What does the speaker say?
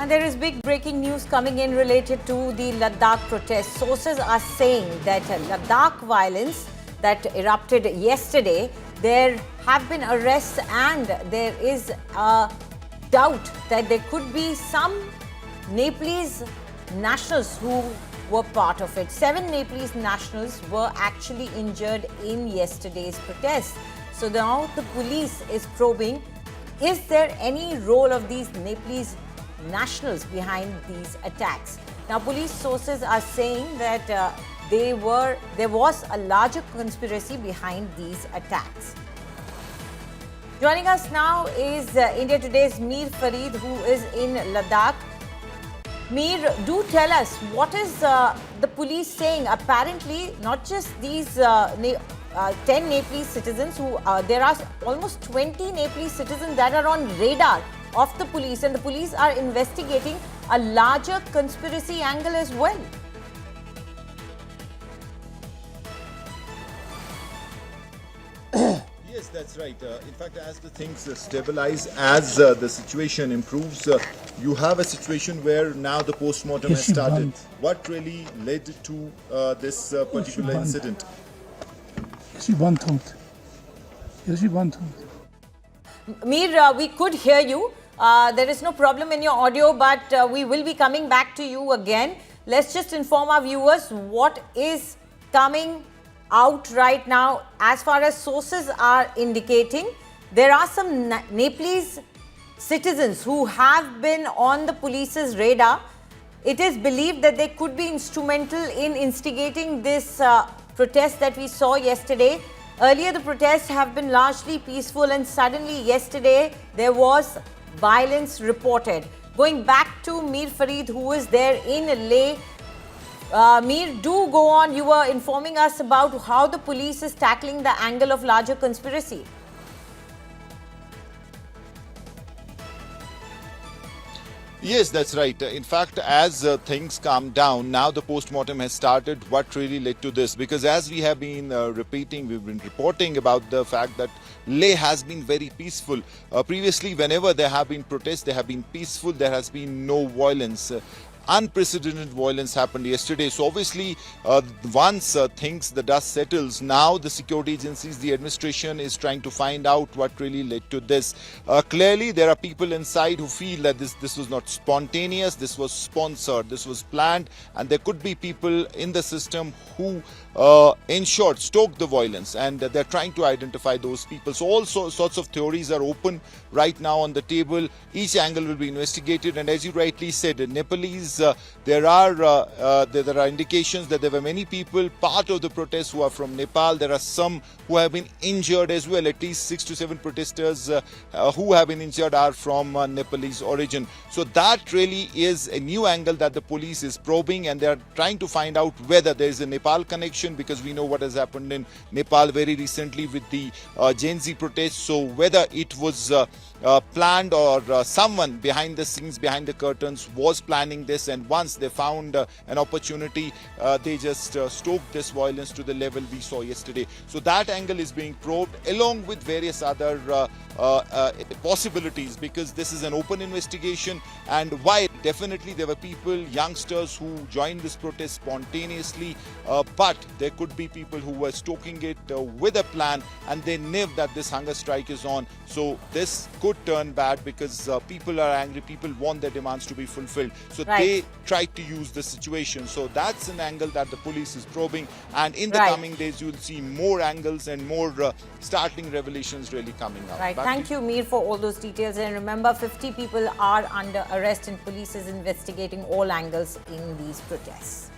And there is big breaking news coming in related to the Ladakh protest. Sources are saying that Ladakh violence that erupted yesterday, there have been arrests and there is a doubt that there could be some Nepalese nationals who were part of it. 7 Nepalese nationals were actually injured in yesterday's protest. So now the police is probing, is there any role of these Nepalese nationals behind these attacks? Now, police sources are saying that there was a larger conspiracy behind these attacks. Joining us now is India Today's Mir Farid, who is in Ladakh. Mir, do tell us, what is the police saying? Apparently, not just these 10 Nepalese citizens who there are almost 20 Nepalese citizens that are on radar of the police, and the police are investigating a larger conspiracy angle as well. Yes, that's right. In fact, as the things stabilize, as the situation improves, you have a situation where now the post-mortem has started. What really led to this particular incident? Mir, we could hear you. There is no problem in your audio, but we will be coming back to you again. Let's just inform our viewers what is coming out right now. As far as sources are indicating, there are some Nepalese citizens who have been on the police's radar. It is believed that they could be instrumental in instigating this protest that we saw yesterday. Earlier, the protests have been largely peaceful, and suddenly yesterday there was violence reported. Going back to Mir Farid, who is there in Leh. Mir, do go on. You were informing us about how the police is tackling the angle of larger conspiracy. Yes, that's right. In fact, as things calm down, now the post-mortem has started. What really led to this? Because as we have been repeating, we've been reporting about the fact that Leh has been very peaceful. Previously, whenever there have been protests, they have been peaceful. There has been no violence. Unprecedented violence happened yesterday. So obviously, once the dust settles, now the security agencies, the administration is trying to find out what really led to this. Clearly, there are people inside who feel that this was not spontaneous, this was sponsored, this was planned, and there could be people in the system who, in short, stoked the violence, and they're trying to identify those people. So all sorts of theories are open right now on the table. Each angle will be investigated, and as you rightly said, Nepalese, there are indications that there were many people part of the protests who are from Nepal. There are some who have been injured as well. At least 6 to 7 protesters who have been injured are from Nepalese origin. So that really is a new angle that the police is probing, and they are trying to find out whether there is a Nepal connection, because we know what has happened in Nepal very recently with the Gen Z protests. So whether it was planned or someone behind the scenes, behind the curtains was planning this, and once they found an opportunity, they just stoked this violence to the level we saw yesterday. So that angle is being probed along with various other possibilities, because this is an open investigation. And while definitely there were people, youngsters, who joined this protest spontaneously, but there could be people who were stoking it with a plan, and they knew that this hunger strike is on. So this could turn bad, because people are angry, people want their demands to be fulfilled. So they tried to use the situation. So that's an angle that the police is probing, and in the coming days you'll see more angles and more startling revelations really coming up. Right. Thank you, Mir, for all those details. And remember, 50 people are under arrest, and police is investigating all angles in these protests.